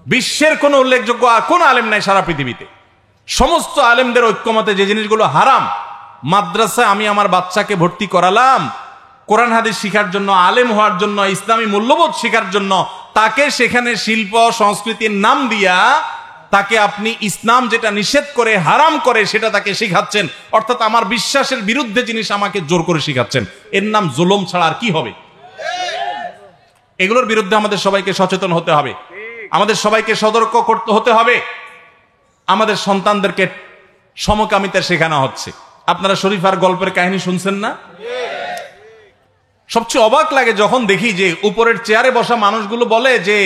বিশ্বের কোন উল্লেখযোগ্য আর কোন আলেম নাই সারা পৃথিবীতে। সমস্ত আলেমদের ঐক্যমতে যে জিনিসগুলো হারাম, মাদ্রাসায় আমি আমার বাচ্চাকে ভর্তি করালাম কোরআন হাদিস শিখার জন্য, আলেম হওয়ার জন্য, ইসলামী মূল্যবোধ শেখার জন্য, তাকে সেখানে শিল্প সংস্কৃতির নাম দিয়া তাকে আপনি ইসলাম যেটা নিষেধ করে, হারাম করে, সেটা তাকে শিখাচ্ছেন। অর্থাৎ আমার বিশ্বাসের বিরুদ্ধে জিনিস আমাকে জোর করে শিখাচ্ছেন। এর নাম জুলুম ছাড়া আর কি হবে? এগুলোর বিরুদ্ধে আমাদের সবাইকে সচেতন হতে হবে, আমাদের সবাইকে সতর্ক করতে হতে হবে। আমাদের সন্তানদেরকে সমকামিতা শেখানো হচ্ছে। আপনারা শরীফার গল্পের কাহিনী শুনছেন না? সবচেয়ে অবাক লাগে যখন দেখি যে উপরের চেয়ারে বসা মানুষগুলো বলে যে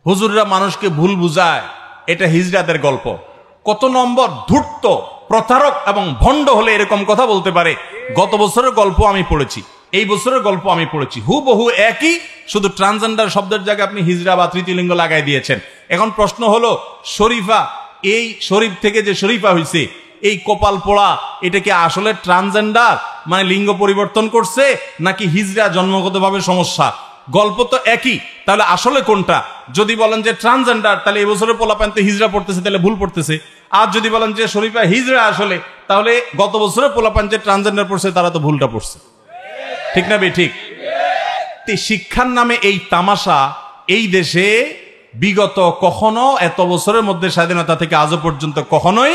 হুজুররা মানুষকে ভুল বুঝায়, এটা হিজড়াদের গল্প। কত নম্বর ধূর্ত, প্রতারক এবং ভণ্ড হলে এরকম কথা বলতে পারে? গত বছরের গল্প আমি পড়েছি, এই বছরের গল্প আমি পড়েছি, হুবহু একই, শুধু ট্রান্সজেন্ডার শব্দের জায়গায় আপনি হিজড়া বা তৃতীয় লিঙ্গ লাগাই দিয়েছেন। এখন প্রশ্ন হলো, শরীফা, এই শরীফ থেকে যে শরীফা হয়েছে, এই কপাল পোড়া, এটা কি আসলে ট্রান্সজেন্ডার মানে লিঙ্গ পরিবর্তন করছে, নাকি হিজড়া জন্মগতভাবে সমস্যা? গল্প তো একই, তাহলে আসলে কোনটা? যদি বলেন যে ট্রান্সজেন্ডার, তাহলে এবছরের পোলাপান তো হিজড়া পড়তেছে, তাহলে ভুল পড়তেছে। আর যদি বলেন যে শরীফা হিজড়া আসলে, তাহলে গত বছরের পোলাপান যে ট্রান্সজেন্ডার পড়ছে তারা তো ভুলটা পড়ছে। ঠিক না বে ঠিক? শিক্ষার নামে এই তামাশা এই দেশে বিগত কখনো, এত বছরের মধ্যে স্বাধীনতা থেকে আজও পর্যন্ত কখনোই,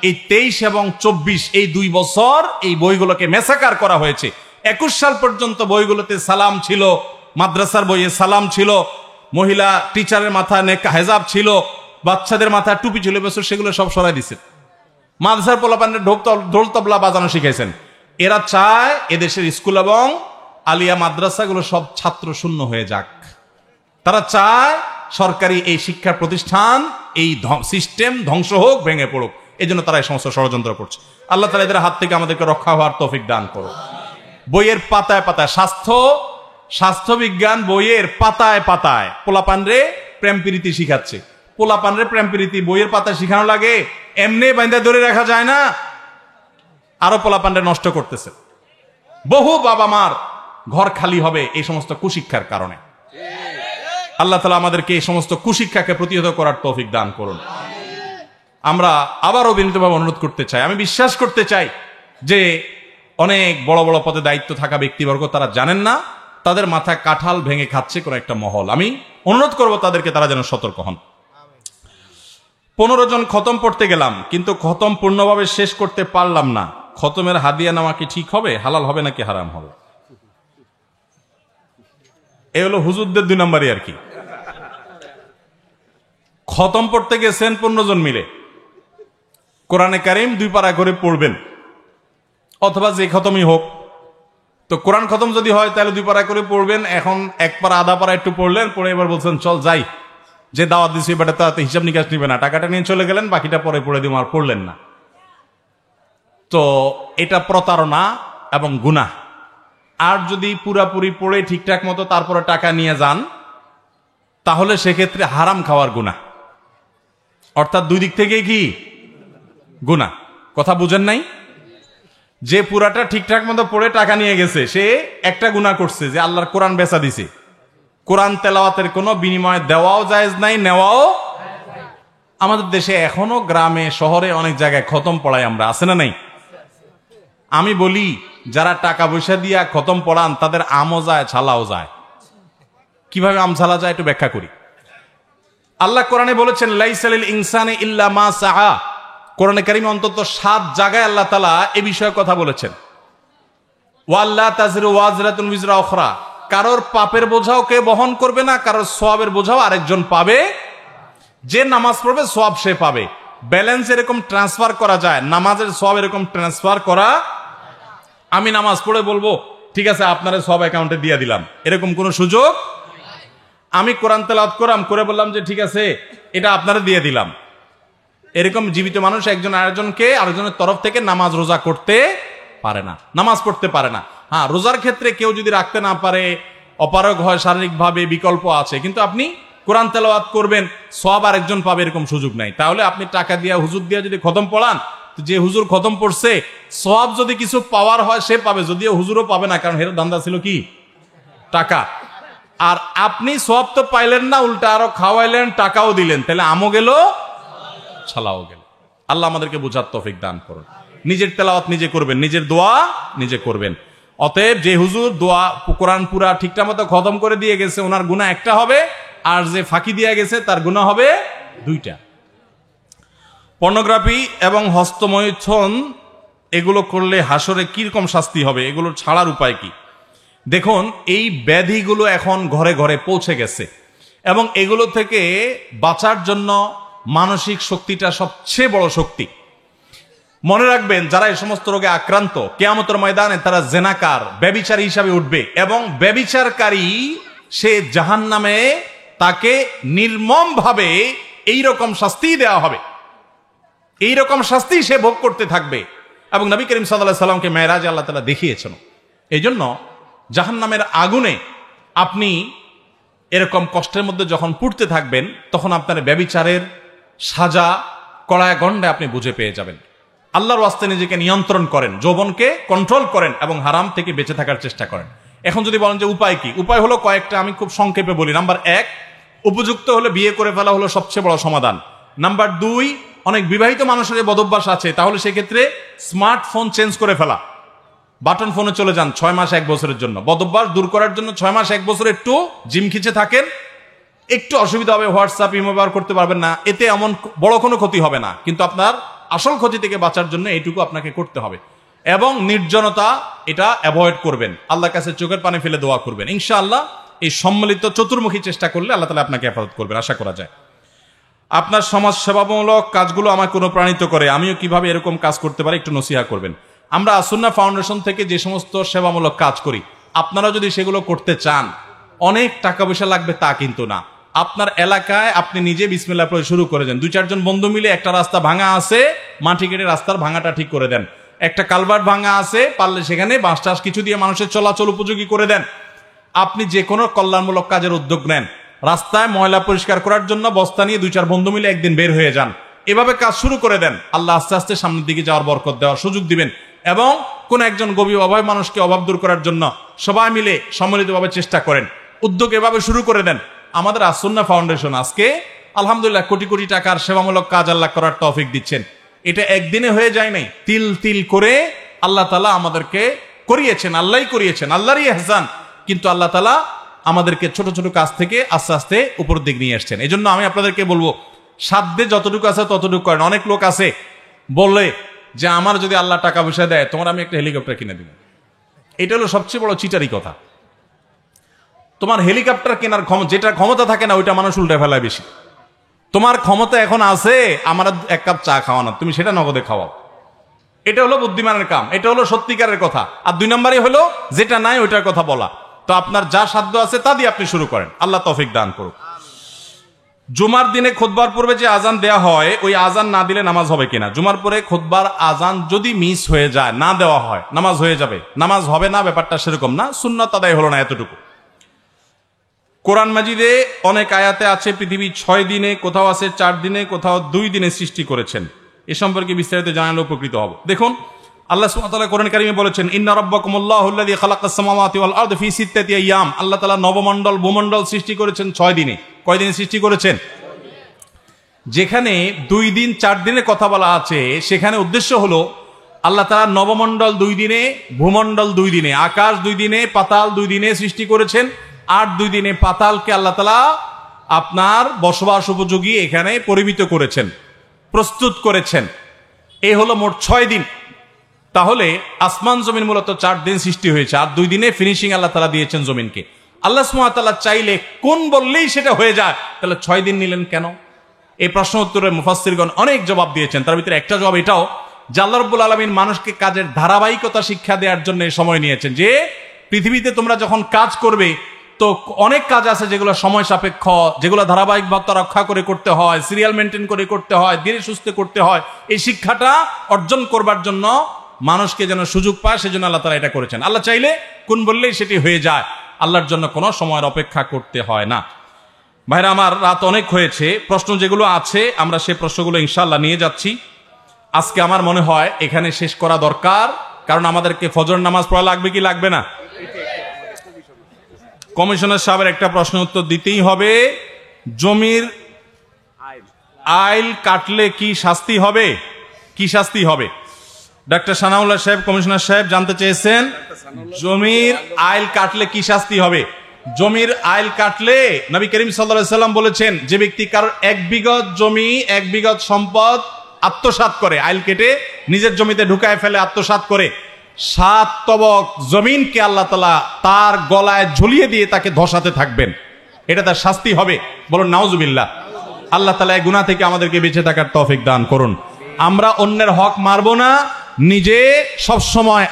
এই 23 এবং 24 এই 2 বছর এই বইগুলোকে মেসাকার করা হয়েছে। 21 সাল পর্যন্ত বইগুলোতে সালাম ছিল, মাদ্রাসার বইয়ে সালাম ছিল, মহিলা টিচারের মাথায় হেজাব ছিল, বাচ্চাদের মাথায় টুপি ছিল, বছর সেগুলো সব সরাই দিছে। মাদ্রাসার পোলাপানের ঢোল তবলা বাজানো শিখাইছেন। এরা চায় এদেশের স্কুল এবং আলিয়া মাদ্রাসাগুলো সব ছাত্র শূন্য হয়ে যাক। তারা চায় সরকারি এই শিক্ষা প্রতিষ্ঠান, এই সিস্টেম ধ্বংস হোক, ভেঙে পড়ুক। এই জন্য তারা এই সমস্ত ষড়যন্ত্র করছে। আল্লাহ তাআলা এদের হাত থেকে আমাদেরকে রক্ষা হওয়ার তৌফিক দান করো। বইয়ের পাতায় পাতায় স্বাস্থ্য বিজ্ঞান বইয়ের পাতায় পাতায় পোলাপানরে প্রেম প্রীতি শিখাচ্ছে। পোলাপানরে প্রেম প্রীতি বইয়ের পাতায় শিখানো লাগে, এমনি বাইন্দা ধরে রাখা যায় না। আরো পোলাপানরে নষ্ট করতেছে। বহু বাবা মার ঘর খালি হবে এই সমস্ত কুশিক্ষার কারণে। আল্লাহ তাআলা আমাদেরকে এই সমস্ত কুশিক্ষাকে প্রতিহত করার তৌফিক দান করুন। আমরা আবারও বিনীতভাবে অনুরোধ করতে চাই, আমি বিশ্বাস করতে চাই যে অনেক বড় বড় পদে দায়িত্ব থাকা ব্যক্তিবর্গ তারা জানেন না তাদের মাথায় কাঁঠাল ভেঙে খাচ্ছে কোন একটা মহল। আমি অনুরোধ করব তাদেরকে, তারা যেন সতর্ক হন। 15 জন খতম পড়তে গেলাম, কিন্তু খতম পূর্ণভাবে শেষ করতে পারলাম না। খতমের হাদিয়া নেওয়া কি ঠিক হবে, হালাল হবে নাকি হারাম হবে? এই হলো হুজুরদের 2 নম্বরই আর কি। খতম পড়তে গেছেন 15 জন মিলে, কোরআনে কারিম 2 পারা করে পড়বেন, অথবা যে খতমই হোক। তো কোরআন খতম যদি হয় তাহলে 2 পারা করে পড়বেন। এখন 1 পারা আধা পারা একটু পড়লেন, পড়ে এবার বলছেন চল যাই, যে দাওয়াত দিচ্ছি এবার তাতে হিসাব নিকাশ নিবে না, টাকাটা নিয়ে চলে গেলেন, বাকিটা পরে পড়ে দিব, আর পড়লেন না। তো এটা প্রতারণা এবং গুনাহ। আর যদি পুরাপুরি পড়ে ঠিকঠাক মতো তারপরে টাকা নিয়ে যান, তাহলে সেক্ষেত্রে হারাম খাওয়ার গুনাহ। অর্থাৎ 2 দিক থেকেই কি গুনাহ। কথা বুঝেন নাই? যে পুরাটা ঠিকঠাক মতো পড়ে টাকা নিয়ে গেছে, সে একটা গুনাহ করছে, যে আল্লাহর কোরআন বেচা দিছে। কোরআন তেলাওয়াতের কোনো বিনিময় দেওয়াও জায়েজ নাই, নেওয়াও। আমাদের দেশে এখনো গ্রামে শহরে অনেক জায়গায় খতম পড়াই আমরা, আছে না নাই? আমি বলি, যারা টাকা পয়সা দিয়া খতম পড়ান তাদের আমও যায়, ছালাও যায়। কিভাবে আম ছালা যায় একটু ব্যাখ্যা করি। আল্লাহ কোরআনে বলেছেন লাইসা লিল ইনসানি ইল্লা মা সাআ। কোরআনে কারিমে অন্তত 7 জায়গায় আল্লাহ তাআলা এই বিষয়ে কথা বলেছেন। ওয়াল্লা তাজরু ওয়াজরাতুন উযরা উখরা, কারোর পাপের বোঝাও কে বহন করবে না, কারোর সওয়াবের বোঝাও আরেকজন পাবে। যে নামাজ পড়বে সওয়াব সে পাবে। ব্যালেন্স এরকম ট্রান্সফার করা যায়, নামাজের সওয়াব এরকম ট্রান্সফার করা। আমি নামাজ পড়ে বলবো ঠিক আছে আপনার সওয়াব অ্যাকাউন্টে দিয়ে দিলাম, এরকম কোনো সুযোগ। আমি কোরআন তেলাওয়াত করাম করে বললাম যে ঠিক আছে এটা আপনারা দিয়ে দিলাম, এরকম জীবিত মানুষ একজন আরেকজনের তরফ থেকে নামাজ রোজা করতে পারে না, নামাজ পড়তে পারে না। হ্যাঁ, রোজার ক্ষেত্রে কেউ যদি রাখতে না পারে, অপারগ হয় শারীরিকভাবে, বিকল্প আছে, কিন্তু আপনি কোরআন তেলাওয়াত করবেন, সওয়াব আরেকজন পাবে, এরকম সুযোগ নাই। তাহলে আপনি টাকা দিয়া হুজুর দিয়া যদি খতম পড়ান, যে হুজুর খতম পড়ছে সওয়াব যদি কিছু পাওয়ার হয় সে পাবে, যদিও হুজুরও পাবে না, কারণ এর ধান্দা ছিল কি টাকা। আর আপনি সওয়াব তো পাইলেন না, উল্টা আরো খাওয়াইলেন, টাকাও দিলেন, তাহলে আমও গেল, ছালাও গেল। আল্লাহ আমাদেরকে বুঝার তৌফিক দান করুন। নিজের তেলাওয়াত নিজে করবেন, নিজের দোয়া নিজে করবেন। অতএব যে হুজুর দোয়া কোরআন পুরা ঠিকঠাক মতো খতম করে দিয়ে গেছে ওনার গুনাহ একটা হবে, আর যে ফাঁকি দিয়ে গেছে তার গুনাহ হবে দুইটা। পর্নোগ্রাফি এবং হস্তমৈথুন এগুলো করলে হাসরে কিরকম শাস্তি হবে, এগুলোর ছাড়ার উপায় কি? দেখুন, এই ব্যাধিগুলো এখন ঘরে ঘরে পৌঁছে গেছে এবং এগুলো থেকে বাঁচার জন্য মানসিক শক্তিটা সবচেয়ে বড় শক্তি। মনে রাখবেন, যারা এই সমস্ত রোগে আক্রান্ত কিয়ামতের ময়দানে তারা জেনাকার, ব্যভিচারী হিসাবে উঠবে এবং ব্যভিচারকারী সে জাহান্নামে তাকে নির্মমভাবে এইরকম শাস্তি দেওয়া হবে, এইরকম শাস্তি সে ভোগ করতে থাকবে। এবং নবী করিম সাল্লাল্লাহু আলাইহি সাল্লামকে মেরাজে আল্লাহ তাআলা দেখিয়েছেন। এই জন্য জাহান্নামের আগুনে আপনি এরকম কষ্টের মধ্যে যখন পুড়তে থাকবেন, তখন আপনার ব্যভিচারের সাজা কড়ায় গণ্ডে আপনি বুঝে পেয়ে যাবেন। আল্লাহর ওয়াস্তে নিজেকে নিয়ন্ত্রণ করেন, যৌবনকে কন্ট্রোল করেন এবং হারাম থেকে বেঁচে থাকার চেষ্টা করেন। এখন যদি বলেন যে উপায় কি, উপায় হলো কয়েকটা, আমি খুব সংক্ষেপে বলি। নাম্বার 1, উপযুক্ত হলে বিয়ে করে ফেলা হলো সবচেয়ে বড় সমাধান। নাম্বার 2, অনেক বিবাহিত মানুষের বদভ্যাস আছে, তাহলে সেক্ষেত্রে স্মার্টফোন চেঞ্জ করে ফেলা, বাটন ফোনে চলে যান 6 মাস 1 বছরের জন্য। বদভ্যাস দূর করার জন্য 6 মাস 1 বছর একটু জিম খিচে থাকেন, একটু অসুবিধা হবে, হোয়াটসঅ্যাপ ইমো ব্যবহার করতে পারবেন না, এতে এমন বড় কোনো ক্ষতি হবে না, কিন্তু আপনার আসল ক্ষতি থেকে বাঁচার জন্য এইটুকু আপনাকে করতে হবে। এবং নির্জনতা এটা অ্যাভয়েড করবেন, আল্লাহর কাছে চোখের পানি ফেলে দোয়া করবেন। ইনশাআল্লাহ এই সম্মিলিত চতুর্মুখী চেষ্টা করলে আল্লাহ তাআলা আপনাকে হেফাজত করবেন, আশা করা যায়। আপনার সমাজ সেবামূলক কাজগুলো আমাকে অনুপ্রাণিত করে, আমিও কিভাবে এরকম কাজ করতে পারি একটু নসিহা করবেন। আমরা সুন্নাহ ফাউন্ডেশন থেকে যে সমস্ত সেবামূলক কাজ করি, আপনারা যদি সেগুলো করতে চান, অনেক টাকা পয়সা লাগবে তা কিন্তু না। আপনার এলাকায় আপনি নিজে বিসমিল্লাহ পড়ে শুরু করে দেন। 2-4 জন বন্ধু মিলে একটা রাস্তা ভাঙা আছে, মাটি কেটে রাস্তার ভাঙাটা ঠিক করে দেন। একটা কালভার্ট ভাঙা আছে, পারলে সেখানে বাঁশ টাস কিছু দিয়ে মানুষের চলাচল উপযোগী করে দেন। আপনি যে কোনো কল্যাণমূলক কাজের উদ্যোগ নেন। রাস্তায় ময়লা পরিষ্কার করার জন্য বস্তা নিয়ে 2-4 বন্ধু মিলে একদিন বের হয়ে যান, এভাবে কাজ শুরু করে দেন। আল্লাহ আস্তে আস্তে সামনের দিকে যাওয়ার বরকত দেওয়ার সুযোগ দিবেন। এবং কোন একজন গভীর অভাব মানুষকে অভাব দূর করার জন্য সবাই মিলে সম্মিলিতভাবে চেষ্টা করেন, উদ্যোগ এভাবে শুরু করে দেন। আমাদের আসুন্নাহ ফাউন্ডেশন আজকে আলহামদুলিল্লাহ কোটি কোটি টাকার সেবামূলক কাজ আল্লাহ করার তৌফিক দিচ্ছেন। এটা একদিনে হয়ে যায় নাই, তিল তিল করে আল্লাহ তাআলা আমাদেরকে করিয়েছেন, আল্লাহই করিয়েছেন, আল্লাহরই ইহসান। কিন্তু আল্লাহ তাআলা আমাদেরকে ছোট ছোট কাজ থেকে আস্তে আস্তে উপর দিক নিয়ে আসছেন। এই জন্য আমি আপনাদেরকে বলবো, সাধ্যে যতটুকু আছে ততটুকু করেন। অনেক লোক আছে বললে যে আমার যদি আল্লাহ টাকা পয়সা দেয় তোমার আমি একটা হেলিকপ্টার কিনে দিব। এটা হলো সবচেয়ে বড় চিটারি কথা। তোমার হেলিকপ্টার কেনার যেটা ক্ষমতা থাকে না, ওইটা মানুষ উল্টে ফেলায় বেশি। তোমার ক্ষমতা এখন আছে আমার 1 কাপ চা খাওয়ানো, তুমি সেটা নগদে খাওয়াও। এটা হলো বুদ্ধিমানের কাম, এটা হলো সত্যিকারের কথা। আর 2 নম্বরই হলো যেটা নাই ওইটার কথা বলা। তো আপনার যা সাধ্য আছে তা দিয়ে আপনি শুরু করেন, আল্লাহ তৌফিক দান করুক। জুমার দিনে খুতবার পূর্বে যে আজান দেয়া হয়, ওই আজান না দিলে নামাজ হবে কিনা? জুমার পরে খুতবার আজান যদি মিস হয়ে যায়, না দেওয়া হয়, নামাজ হয়ে যাবে, নামাজ হবে না, ব্যাপারটা সেরকম না, সুন্নাত আদায় হলো না, এতটুকু। কোরআন মাজিদে অনেক আয়াতে আছে পৃথিবী 6 দিনে, কোথাও আছে 4 দিনে, কোথাও 2 দিনে সৃষ্টি করেছেন। এ সম্পর্কে বিস্তারিত জানালে উপকৃত হব। দেখুন, আল্লাহ সুবহানাহু ওয়া তাআলা কোরআন কারীমে বলেছেন, ইন্না রাব্বাকুমুল্লাহুল্লাযী খালাকাস সামাওয়াতি ওয়াল আরদা ফি সিত্তাতি আইয়াম। আল্লাহ তাআলা নবমণ্ডল ভূমণ্ডল সৃষ্টি করেছেন 6 দিনে। কয় দিনে সৃষ্টি করেছেন? যেখানে 2 দিন 4 দিনের কথা বলা আছে, সেখানে উদ্দেশ্য হলো আল্লাহ তাআলা নবমণ্ডল 2 দিনে, ভূমণ্ডল 2 দিনে, আকাশ 2 দিনে, পাতাল 2 দিনে সৃষ্টি করেছেন। আর 2 দিনে পাতালকে আল্লাহ তাআলা আপনার বসবাস উপযোগী এখানে পরিমিত করেছেন, প্রস্তুত করেছেন। এই হলো মোট 6 দিন। তাহলে আসমান জমিন মূলত 4 দিন সৃষ্টি হয়েছে, আর 2 দিনে ফিনিশিং আল্লাহ তাআলা দিয়েছেন জমিনকে। আল্লাহ সুবহানাহু ওয়া তাআলা চাইলে কোন বললেই সেটা হয়ে যায়, তাহলে 6 দিন নিলেন কেন? এই প্রশ্ন উত্তরে মুফাসসিরগণ অনেক জবাব দিয়েছেন। তার ভিতরে একটা জবাব এটাও যে আল্লাহ রাব্বুল আলামিন মানুষকে কাজের ধারাবাহিকতা শিক্ষা দেওয়ার জন্য এই সময় নিয়েছেন। যে পৃথিবীতে তোমরা যখন কাজ করবে, তো অনেক কাজ আছে যেগুলো সময় সাপেক্ষ, যেগুলো ধারাবাহিকতা রক্ষা করে করতে হয়, সিরিয়াল মেনটেন করে করতে হয়, ধীরে সুস্থে করতে হয়। এই শিক্ষাটা অর্জন করবার জন্য মানুষকে যেন সুযোগ পায়, সেজন্য আল্লাহ তাআলা এটা করেছেন। আল্লাহ চাইলে কোন বললেই সেটি হয়ে যায়, আল্লাহর জন্য কোনো সময়ের অপেক্ষা করতে হয় না। ভাইরা আমার, রাত অনেক হয়েছে, প্রশ্ন যেগুলো আছে আমরা সেই প্রশ্নগুলো ইনশাআল্লাহ নিয়ে যাচ্ছি। আজকে আমার মনে হয় এখানে শেষ করা দরকার, কারণ আমাদেরকে ফজর নামাজ পড়া লাগবে কি লাগবে না? কমিশনার সাহেবের একটা প্রশ্ন উত্তর দিতেই হবে। জমির আইল কাটলে কি শাস্তি হবে? কি শাস্তি হবে? ডাক্তার সানাউল্লাহ সাহেব, কমিশনার সাহেব জানতে চেয়েছেন জমির আইল কাটলে কি শাস্তি হবে। জমির আইল কাটলে নবী করিম সাল্লাল্লাহু আলাইহি সাল্লাম বলেছেন, যে ব্যক্তি কারোর 1 বিঘত জমি 1 বিঘত সম্পদ আত্মসাৎ করে, আইল কেটে নিজের জমিতে ঢুকায় ফেলে, আত্মসাৎ করে, 7 তবক জমিনকে আল্লাহ তাআলা তার গলায় ঝুলিয়ে দিয়ে তাকে ধসাতে থাকবেন। এটা তার শাস্তি হবে। বলুন নাউজুবিল্লাহ। আল্লাহ তাআলা এই গুনাহ থেকে আমাদেরকে বেঁচে থাকার তৌফিক দান করুন। আমরা অন্যের হক মারবো না, নিজে সব সময়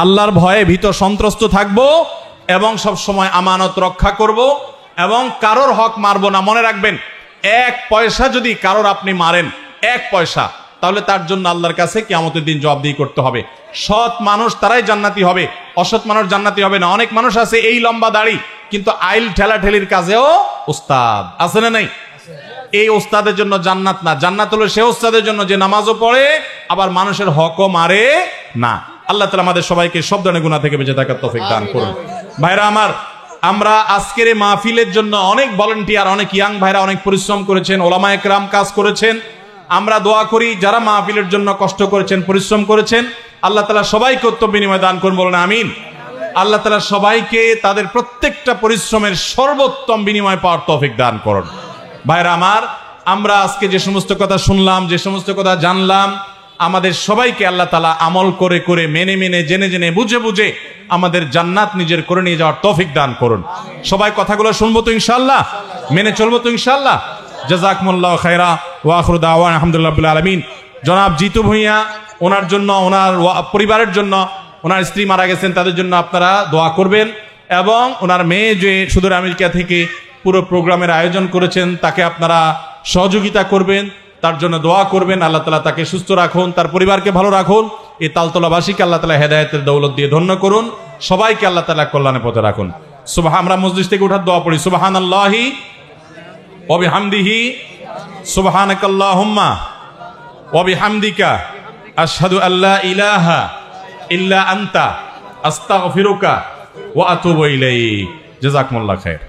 আল্লাহর ভয়ে ভীত সন্ত্রস্ত থাকবো এবং সব সময় আমানত রক্ষা করব এবং কারোর হক মারবো না। মনে রাখবেন, 1 পয়সা যদি কারোর আপনি মারেন, 1 পয়সা, তাহলে তার জন্য আল্লাহর কাছে কিয়ামতের দিন জবাবদিহি করতে হবে। সৎ মানুষ তারাই জান্নাতি হবে, অসৎ মানুষ জান্নাতি হবে না। অনেক মানুষ আছে এই লম্বা দাড়ি, কিন্তু আইল ঠেলাঠেলির কাজেও উস্তাদ, আছে না নাই? এই ওস্তাদের জন্য জান্নাত না। জান্নাত হলো সে ওস্তাদের জন্য যে নামাজও পড়ে আবার মানুষের হকও মারে না। আল্লাহ তাআলা আমাদের সবাইকে সব ধরনের গুনাহ থেকে বেঁচে থাকার তৌফিক দান করুন। ভাইরা আমার, আমরা আজকের এই মাহফিলের জন্য অনেক ভলান্টিয়ার, অনেক ইয়াং ভাইরা অনেক পরিশ্রম করেছেন, ওলামায়ে কেরাম কাজ করেছেন। আমরা দোয়া করি যারা মাহফিলের জন্য কষ্ট করেছেন, পরিশ্রম করেছেন, আল্লাহ তাআলা সবাইকে উত্তম বিনিময় দান করুন। বলুন আমিন। আল্লাহ তাআলা সবাইকে তাদের প্রত্যেকটা পরিশ্রমের সর্বোত্তম বিনিময় পাওয়ার তৌফিক দান করুন। ভাইরা আমার, আমরা আজকে যে সমস্ত কথা শুনলাম, যে সমস্ত কথা জানলাম, আমাদের সবাইকে আল্লাহ তাআলা আমল করে করে, মেনে মেনে, জেনে জেনে, বুঝে বুঝে আমাদের জান্নাত নিজের করে নিয়ে যাওয়ার তৌফিক দান করুন। সবাই কথাগুলো শুনবো তো ইনশাআল্লাহ, মেনে চলবো তো ইনশাআল্লাহ। জাযাকুমুল্লাহু খায়রা ওয়া আখিরু দাওয়ানা আলহামদুলিল্লাহি রাব্বিল আলামিন। জনাব জিতু ভূঁইয়া, ওনার জন্য, ওনার পরিবারের জন্য, ওনার স্ত্রী মারা গেছেন, তাদের জন্য আপনারা দোয়া করবেন এবং ওনার মেয়ে যে সুদূর আমেরিকা থেকে পুরো প্রোগ্রামের আয়োজন করেছেন তাকে আপনারা সহযোগিতা করবেন, তার জন্য দোয়া করবেন। আল্লাহ তাআলা তাকে সুস্থ রাখুন, তার পরিবারকে ভালো রাখুন। এই তালতলাবাসীকে আল্লাহ তাআলা হেদায়েতের দৌলত দিয়ে ধন্য করুন। সবাইকে আল্লাহ তাআলা কল্যাণের পথে রাখুন। আমরা মজলিস থেকে উঠার দোয়া পড়ি। সুবহানাল্লাহি ওয়া বিহামদিহি, সুবহানাকাল্লাহুম্মা ওয়া বিহামদিকা, আশহাদু আল্লা ইলাহা ইল্লা আনতা, আস্তাগফিরুকা ওয়া আতুবু ইলাইক। জাযাকুমুল্লাহু খায়র।